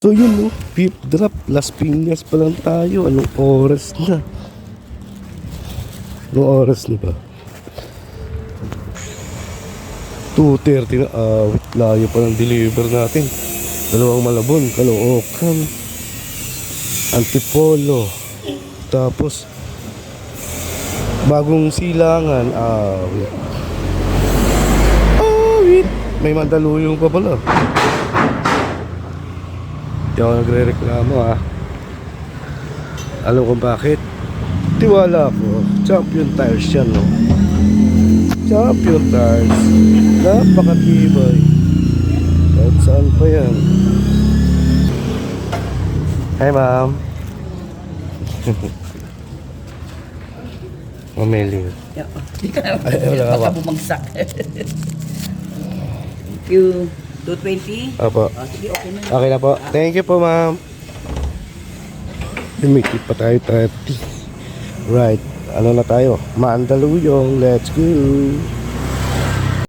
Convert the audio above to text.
So yun no, fifth drop, Las Piñas pa lang tayo. Anong oras na? Anong oras na ba? 2:30 na. Wait, layo pa ng deliver natin. Dalawang Malabon, Caloocan, Antipolo, tapos Bagong Silangan. Wait, may Mandaluyong pa pala. Di ako nagre-reklamo Alam kung bakit. Tiwala ko, Champion Tires yan, no? Champion Tires, napakatibay. Kahit saan pa yan. Hi ma'am. Mameli. Ay, wala ka ba? Baka bumagsak. Thank you. 220? Apo. Sige, okay na. Okay na po. Thank you po ma'am. May tip pa tayo 30. Right. Ano na tayo? Mandaluyong. Let's go.